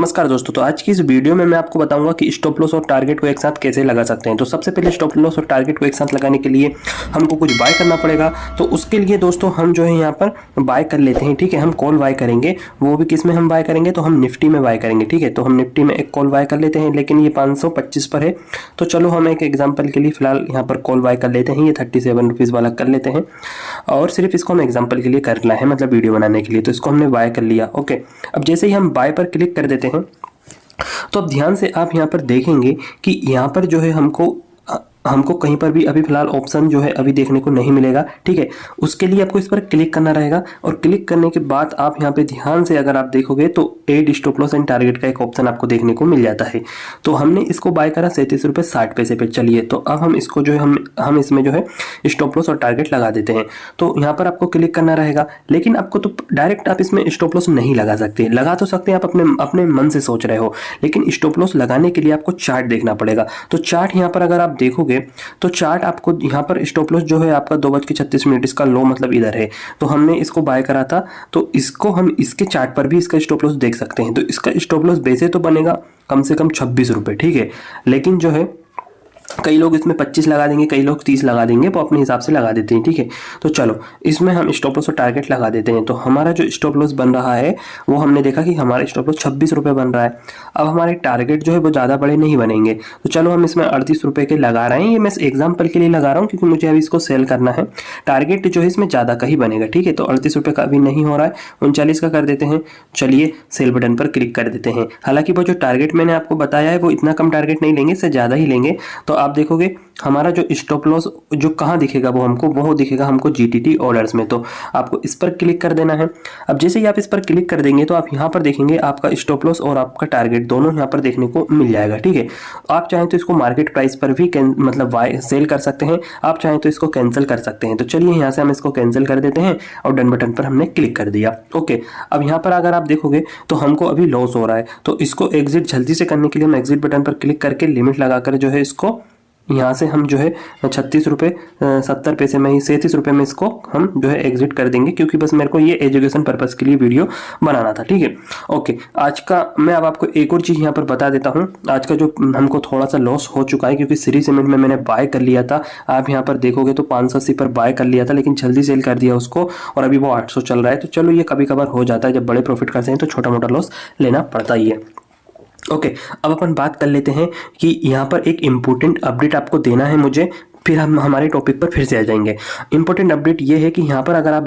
नमस्कार दोस्तों। तो आज की इस वीडियो में मैं आपको बताऊंगा कि स्टॉप लॉस और टारगेट को एक साथ कैसे लगा सकते हैं। तो सबसे पहले स्टॉप लॉस और टारगेट को एक साथ लगाने के लिए हमको कुछ बाय करना पड़ेगा। तो उसके लिए दोस्तों हम जो है यहाँ पर बाय कर लेते हैं। ठीक है, हम कॉल बाय करेंगे। वो भी किस में हम बाय करेंगे, तो हम निफ्टी में बाय करेंगे। ठीक है, तो हम निफ्टी में एक कॉल बाय कर लेते हैं, लेकिन ये 525 पर है। तो चलो हम एक एग्जाम्पल के लिए फिलहाल यहाँ पर कॉल बाय कर लेते हैं। ये 37 रुपीज़ वाला कर लेते हैं और सिर्फ इसको हम एग्जाम्पल के लिए करना है, मतलब वीडियो बनाने के लिए। तो इसको हमने बाय कर लिया। ओके, अब जैसे ही हम बाय पर क्लिक कर देते हैं तो अब ध्यान से आप यहाँ पर देखेंगे कि यहाँ पर जो है हमको कहीं पर भी अभी फिलहाल ऑप्शन जो है अभी देखने को नहीं मिलेगा। ठीक है, उसके लिए आपको इस पर क्लिक करना रहेगा और क्लिक करने के बाद आप यहाँ पे ध्यान से अगर आप देखोगे तो add stop loss and target का एक ऑप्शन आपको देखने को मिल जाता है। तो हमने इसको बाय करा 37.60 रुपये पे। चलिए, तो अब हम इसको जो है हम इसमें जो है स्टॉप लॉस और टारगेट लगा देते हैं। तो यहाँ पर आपको क्लिक करना रहेगा, लेकिन आपको तो डायरेक्ट आप इसमें स्टॉप लॉस नहीं लगा सकते। लगा तो सकते हैं, आप अपने मन से सोच रहे हो, लेकिन स्टॉप लॉस लगाने के लिए आपको चार्ट देखना पड़ेगा। तो चार्ट यहाँ पर अगर आप देखोगे तो चार्ट आपको यहाँ पर स्टॉप लॉस जो है आपका 2:36, इसका लो मतलब इधर है। तो हमने इसको बाय करा था, तो इसको हम इसके चार्ट पर भी इसका स्टॉप लॉस देख सकते हैं। तो इसका स्टॉप लॉस वैसे तो बनेगा कम से कम 26 रुपये। ठीक है, लेकिन जो है कई लोग इसमें 25 लगा देंगे, कई लोग 30 लगा देंगे, वो अपने हिसाब से लगा देते हैं। ठीक है, तो चलो इसमें हम स्टॉप लॉस और टारगेट लगा देते हैं। तो हमारा जो स्टॉप लॉस बन रहा है वो हमने देखा कि हमारा स्टॉप लॉस 26 रुपये बन रहा है। अब हमारे टारगेट जो है वो ज़्यादा बड़े नहीं बनेंगे। तो चलो हम इसमें 38 रुपये के लगा रहे हैं। ये मैं एग्जाम्पल के लिए लगा रहा हूँ क्योंकि मुझे अभी इसको सेल करना है। टारगेट जो है इसमें ज़्यादा का ही बनेगा। ठीक है, तो 38 रुपये का अभी नहीं हो रहा है, 39 का कर देते हैं। चलिए सेल बटन पर क्लिक कर देते हैं। हालांकि वो जो टारगेट मैंने आपको बताया है वो इतना कम टारगेट नहीं लेंगे, इससे ज़्यादा ही लेंगे। तो आप देखोगे हमारा जो स्टॉप लॉस जो कहाँ दिखेगा, वो दिखेगा हमको जीटीटी ऑर्डर्स में। तो आपको इस पर क्लिक कर देना है। अब जैसे ही आप इस पर क्लिक कर देंगे तो आप यहाँ पर देखेंगे आपका स्टॉप लॉस और आपका टारगेट दोनों यहाँ पर देखने को मिल जाएगा। ठीक है, आप चाहें तो इसको मार्केट प्राइस पर भी मतलब सेल कर सकते हैं, आप चाहें तो इसको कैंसिल कर सकते हैं। तो चलिए यहाँ से हम इसको कैंसिल कर देते हैं और डन बटन पर हमने क्लिक कर दिया। ओके, अब यहाँ पर अगर आप देखोगे तो हमको अभी लॉस हो रहा है। तो इसको एग्जिट जल्दी से करने के लिए हम एग्जिट बटन पर क्लिक करके लिमिट लगाकर जो है इसको यहाँ से हम जो है 36 रुपये 70 पैसे में ही 37 रुपये में इसको हम जो है एग्जिट कर देंगे, क्योंकि बस मेरे को ये एजुकेशन पर्पस के लिए वीडियो बनाना था। ठीक है, ओके, आज का मैं अब आपको एक और चीज़ यहाँ पर बता देता हूँ। आज का जो हमको थोड़ा सा लॉस हो चुका है, क्योंकि श्री सीमेंट में मैंने बाय कर लिया था। आप यहाँ पर देखोगे तो 580 पर बाय कर लिया था, लेकिन जल्दी सेल कर दिया उसको और अभी वो 800 चल रहा है। तो चलो ये कभी कभार हो जाता है, जब बड़े प्रॉफिट करते हैं तो छोटा मोटा लॉस लेना पड़ता ही है। ओके, अब अपन बात कर लेते हैं कि यहाँ पर एक इम्पोर्टेंट अपडेट आपको देना है मुझे, फिर हम हमारे टॉपिक पर फिर से आ जाएंगे। इम्पोर्टेंट अपडेट ये है कि यहाँ पर अगर आप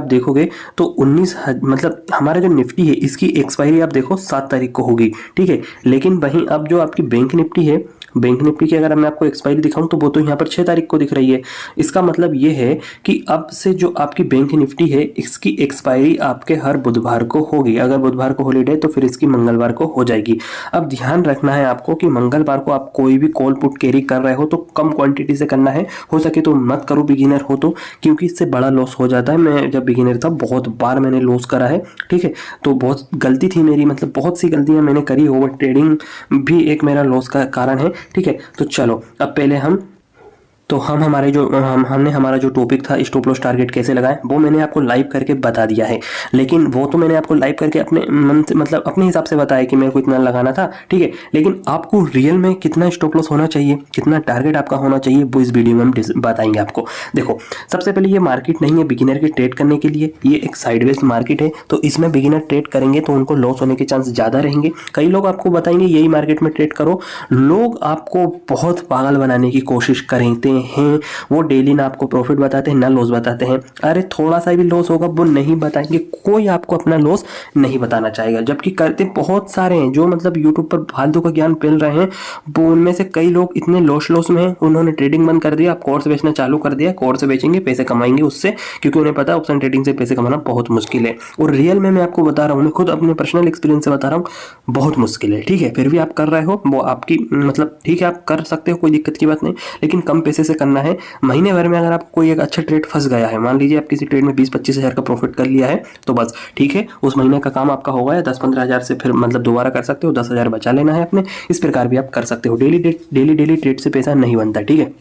देखोगे तो 19 मतलब हमारा जो निफ्टी है इसकी एक्सपायरी आप देखो 7 तारीख को होगी। ठीक है, लेकिन वहीं अब जो आपकी बैंक निफ्टी है, बैंक निफ्टी की अगर मैं आपको एक्सपायरी दिखाऊं तो वो तो यहाँ पर 6 तारीख को दिख रही है। इसका मतलब ये है कि अब से जो आपकी बैंक निफ्टी है इसकी एक्सपायरी आपके हर बुधवार को होगी। अगर बुधवार को हॉलीडे तो फिर इसकी मंगलवार को हो जाएगी। अब ध्यान रखना है आपको कि मंगलवार को आप कोई भी कॉल पुट कैरी कर रहे हो तो कम क्वांटिटी से करना है, हो सके तो मत करो बिगिनर हो तो, क्योंकि इससे बड़ा लॉस हो जाता है। मैं जब बिगिनर था बहुत बार मैंने लॉस करा है। ठीक है, तो बहुत गलती थी मेरी, मतलब बहुत सी गलतियां मैंने करी। ओवर ट्रेडिंग भी एक मेरा लॉस का कारण है। ठीक है, तो चलो अब पहले हमने हमारा जो टॉपिक था स्टॉप लॉस टारगेट कैसे लगाएं वो मैंने आपको लाइव करके बता दिया है। लेकिन वो तो मैंने आपको लाइव करके अपने मन से मतलब अपने हिसाब से बताया कि मेरे को इतना लगाना था। ठीक है, लेकिन आपको रियल में कितना स्टॉप लॉस होना चाहिए, कितना टारगेट आपका होना चाहिए, वो इस वीडियो में हम बताएंगे आपको। देखो, सबसे पहले ये मार्केट नहीं है बिगिनर के ट्रेड करने के लिए, ये एक साइडवेज मार्केट है। तो इसमें बिगिनर ट्रेड करेंगे तो उनको लॉस होने के चांस ज़्यादा रहेंगे। कई लोग आपको बताएंगे यही मार्केट में ट्रेड करो, लोग आपको बहुत पागल बनाने की कोशिश करते हैं। वो डेली ना आपको प्रॉफिट बताते हैं ना लॉस बताते हैं। अरे थोड़ा सा भी लॉस होगा वो नहीं बताएंगे, कोई आपको अपना लॉस नहीं बताना चाहेगा। जबकि करते बहुत सारे हैं जो मतलब यूट्यूब पर फालतू का ज्ञान फैल रहे हैं। वो उनमें से कई लोग इतने लॉस में हैं, उन्होंने ट्रेडिंग बंद कर दिया, कोर्स बेचना चालू कर दिया। कोर्स बेचेंगे, पैसे कमाएंगे उससे, क्योंकि उन्हें पता है ऑप्शन ट्रेडिंग से पैसे कमाना बहुत मुश्किल है। और रियल में मैं आपको बता रहा हूँ, मैं खुद अपने पर्सनल एक्सपीरियंस से बता रहा हूँ, बहुत मुश्किल है। ठीक है, फिर भी आप कर रहे हो, वो आपकी मतलब ठीक है, आप कर सकते हो, कोई दिक्कत की बात नहीं, लेकिन कम पैसे से करना है। महीने भर में अगर आपको कोई एक अच्छा ट्रेड फंस गया है, मान लीजिए आप किसी ट्रेड में 20-25 हज़ार का प्रॉफिट कर लिया है, तो बस ठीक है, उस महीने का काम आपका हो गया। 10-15 हज़ार से फिर मतलब दोबारा कर सकते हो, 10 हज़ार बचा लेना है अपने। इस प्रकार भी आप कर सकते हो। डेली ट्रेड से पैसा नहीं बनता। ठीक है,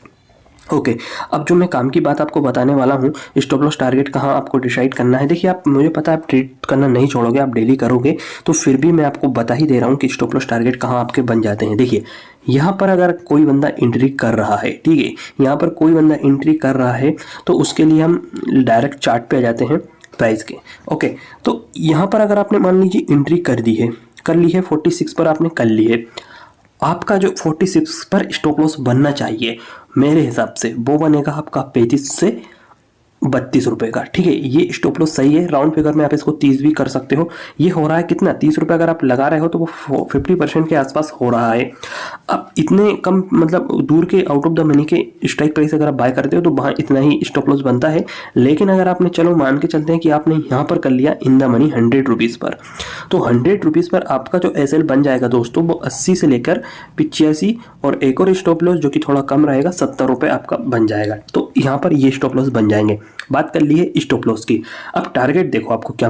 ओके अब जो मैं काम की बात आपको बताने वाला हूँ, स्टॉप लॉस टारगेट कहाँ आपको डिसाइड करना है। देखिए आप, मुझे पता है आप ट्रेड करना नहीं छोड़ोगे, आप डेली करोगे, तो फिर भी मैं आपको बता ही दे रहा हूँ कि स्टॉप लॉस टारगेट कहाँ आपके बन जाते हैं। देखिए यहाँ पर अगर कोई बंदा एंट्री कर रहा है, ठीक है, यहाँ पर कोई बंदा एंट्री कर रहा है तो उसके लिए हम डायरेक्ट चार्ट पे आ जाते हैं प्राइस के। ओके तो यहाँ पर अगर आपने मान लीजिए एंट्री कर दी है, कर ली है 46 पर आपने कर ली है, आपका जो 46 पर स्टॉप लॉस बनना चाहिए मेरे हिसाब से वो बनेगा आपका 35 से 32 रुपये का। ठीक है, ये स्टॉप लॉस सही है, राउंड फिगर में आप इसको 30 भी कर सकते हो। ये हो रहा है कितना, 30 रुपये अगर आप लगा रहे हो तो वो 50% के आसपास हो रहा है। अब इतने कम मतलब दूर के आउट ऑफ द मनी के स्ट्राइक प्राइस अगर आप बाय करते हो तो वहाँ इतना ही स्टॉप लॉस बनता है। लेकिन अगर आपने, चलो मान के चलते हैं कि आपने यहाँ पर कर लिया इन द मनी 100 रुपीज़ पर, तो 100 रुपीज़ पर आपका जो एसएल बन जाएगा दोस्तों वो 80 से लेकर 85, और एक और स्टॉप लॉस जो कि थोड़ा कम रहेगा 70 रुपये आपका बन जाएगा। तो यहाँ पर ये स्टॉप लॉस बन जाएंगे। बात कर ली है स्टॉप लॉस की। अब टारगेट देखो आपको क्या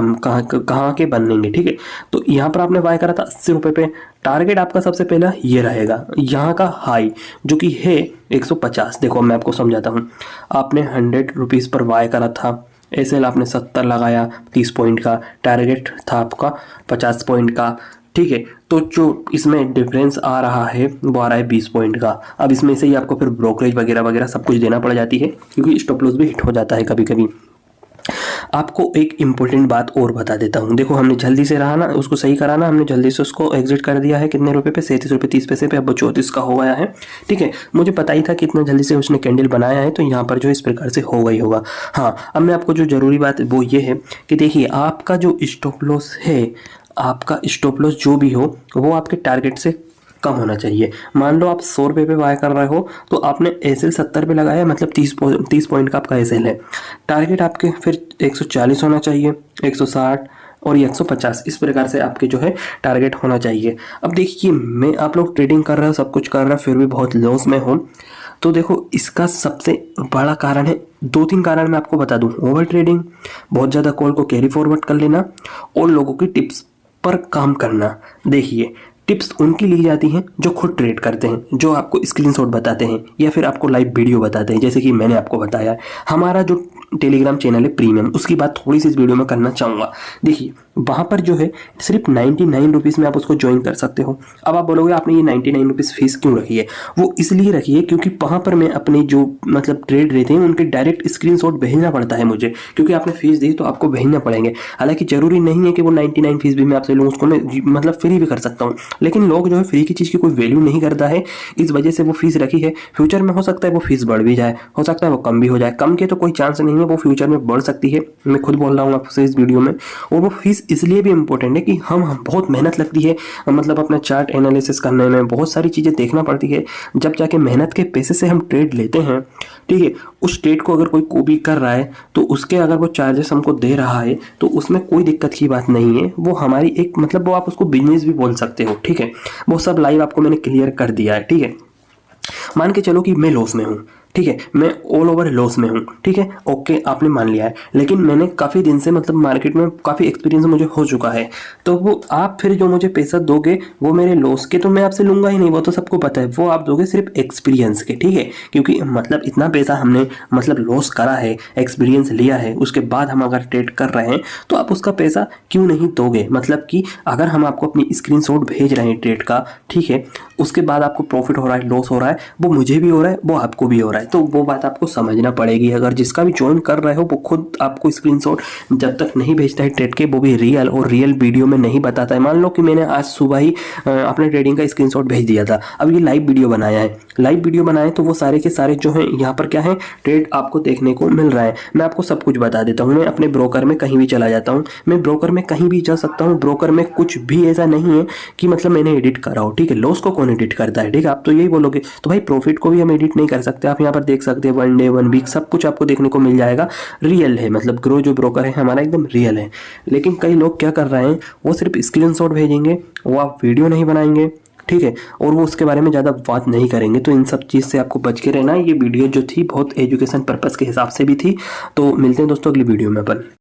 कहाँ के बनेंगे। ठीक है, तो यहाँ पर आपने बाय करा था 80 रुपये पे, टारगेट आपका सबसे पहला ये रहेगा, यहाँ का हाई जो कि है 150। देखो मैं आपको समझाता हूँ, आपने 100 रुपीज़ पर बाय करा था, एसएल आपने 70 लगाया 30 पॉइंट का, टारगेट था आपका 50 पॉइंट का। ठीक है, तो जो इसमें डिफरेंस आ रहा है वो आ रहा है 20 पॉइंट का। अब इसमें से ही आपको फिर ब्रोकरेज वगैरह वगैरह सब कुछ देना पड़ जाती है, क्योंकि स्टॉप लॉस भी हिट हो जाता है कभी कभी। आपको एक इम्पोर्टेंट बात और बता देता हूँ, देखो हमने जल्दी से रहा ना उसको सही कराना, हमने जल्दी से उसको एग्जिट कर दिया है कितने रुपए पे, 37 रुपये 30 पैसे पे, अब वो 34 का हो गया है। ठीक है, मुझे पता ही था कि इतना जल्दी से उसने कैंडल बनाया है, तो यहाँ पर जो इस प्रकार से हो गई होगा। हाँ, अब मैं आपको जो जरूरी बात वो ये है कि देखिए आपका जो स्टॉप लॉस है, आपका स्टॉप लॉस जो भी हो वो आपके टारगेट से कम होना चाहिए। मान लो आप 100 रुपये पे बाय कर रहे हो तो आपने एसएल 70 पे लगाया, मतलब 30 पॉइंट का आपका एसएल है, टारगेट आपके फिर 140 होना चाहिए, 160 और ये 150, इस प्रकार से आपके जो है टारगेट होना चाहिए। अब देखिए मैं, आप लोग ट्रेडिंग कर रहे हो, सब कुछ कर रहे हो, फिर भी बहुत लॉस में हो, तो देखो इसका सबसे बड़ा कारण है, 2-3 कारण मैं आपको बता दूं, ओवर ट्रेडिंग, बहुत ज़्यादा कॉल को कैरी फॉरवर्ड कर लेना, और लोगों की टिप्स पर काम करना। देखिए टिप्स उनकी ली जाती हैं जो खुद ट्रेड करते हैं, जो आपको स्क्रीनशॉट बताते हैं या फिर आपको लाइव वीडियो बताते हैं, जैसे कि मैंने आपको बताया। हमारा जो टेलीग्राम चैनल है प्रीमियम, उसकी बात थोड़ी सी इस वीडियो में करना चाहूँगा। देखिए वहाँ पर जो है सिर्फ 99 रुपीज़ में आप उसको ज्वाइन कर सकते हो। अब आप बोलोगे आपने ये 99 रुपीज़ फीस क्यों रखी है, वो इसलिए रखी है क्योंकि वहाँ पर मैं अपने जो मतलब ट्रेड रहते हैं उनके डायरेक्ट स्क्रीनशॉट भेजना पड़ता है मुझे, क्योंकि आपने फीस दी तो आपको भेजना पड़ेंगे। हालांकि जरूरी नहीं है कि वो 99 फीस भी मैं आपसे लूँ, उसको मैं मतलब फ्री भी कर सकता हूँ, लेकिन लोग जो है फ्री की चीज़ की कोई वैल्यू नहीं करता है, इस वजह से वो फीस रखी है। फ्यूचर में हो सकता है वो फीस बढ़ भी जाए, हो सकता है वो कम भी हो जाए, कम के तो कोई चांस नहीं है, वो फ्यूचर में बढ़ सकती है, मैं खुद बोल रहा हूँ आपसे इस वीडियो में। और वो फीस इसलिए भी इंपॉर्टेंट है कि हम बहुत मेहनत लगती है, मतलब अपना चार्ट एनालिसिस करने में बहुत सारी चीज़ें देखना पड़ती है, जब जाके मेहनत के पैसे से हम ट्रेड लेते हैं। ठीक है, उस ट्रेड को अगर कोई कॉपी कर रहा है तो उसके अगर वो चार्जेस हमको दे रहा है तो उसमें कोई दिक्कत की बात नहीं है, वो हमारी एक मतलब वो आप उसको बिजनेस भी बोल सकते हो। ठीक है, वो सब लाइव आपको मैंने क्लियर कर दिया है। ठीक है, मान के चलो कि मैं लॉस में हूँ, ठीक है, मैं ऑल ओवर लॉस में हूँ, ठीक है, ओके आपने मान लिया है, लेकिन मैंने काफ़ी दिन से मतलब मार्केट में काफ़ी एक्सपीरियंस मुझे हो चुका है, तो वो आप फिर जो मुझे पैसा दोगे वो मेरे लॉस के तो मैं आपसे लूँगा ही नहीं, वो तो सबको पता है, वो आप दोगे सिर्फ एक्सपीरियंस के। ठीक है, क्योंकि मतलब इतना पैसा हमने मतलब लॉस करा है, एक्सपीरियंस लिया है, उसके बाद हम अगर ट्रेड कर रहे हैं तो आप उसका पैसा क्यों नहीं दोगे। मतलब कि अगर हम आपको अपनी स्क्रीनशॉट भेज रहे हैं ट्रेड का, ठीक है, उसके बाद आपको प्रॉफिट हो रहा है, लॉस हो रहा है, वो मुझे भी हो रहा है, वो आपको भी हो रहा है, तो वो बात आपको समझना पड़ेगी। अगर जिसका भी ज्वाइन कर रहे हो वो खुद आपको स्क्रीनशॉट जब तक नहीं भेजता है ट्रेड के, वो भी रियल और रियल वीडियो में नहीं बताता है। मान लो कि मैंने आज सुबह ही अपने ट्रेडिंग का स्क्रीनशॉट भेज दिया था, अब ये लाइव वीडियो बनाया है, लाइव वीडियो बनाए तो वो सारे के सारे जो हैं यहाँ पर क्या है, ट्रेड आपको देखने को मिल रहा है। मैं आपको सब कुछ बता देता हूँ, मैं अपने ब्रोकर में कहीं भी चला जाता हूँ, मैं ब्रोकर में कहीं भी जा सकता हूँ, ब्रोकर में कुछ भी ऐसा नहीं है कि मतलब मैंने एडिट करा हो। ठीक है, लॉस को कौन एडिट करता है, ठीक है, आप तो यही बोलोगे, तो भाई प्रॉफिट को भी हम एडिट नहीं कर सकते। आप यहाँ पर देख सकते हैं 1 डे 1 वीक सब कुछ आपको देखने को मिल जाएगा, रियल है, मतलब ग्रो जो ब्रोकर है हमारा एकदम रियल है। लेकिन कई लोग क्या कर रहे हैं, वो सिर्फ स्क्रीनशॉट भेजेंगे, वो आप वीडियो नहीं बनाएंगे, ठीक है, और वो उसके बारे में ज़्यादा बात नहीं करेंगे। तो इन सब चीज़ से आपको बच के रहना है। ये वीडियो जो थी बहुत एजुकेशन पर्पज़ के हिसाब से भी थी। तो मिलते हैं दोस्तों अगली वीडियो में अपन।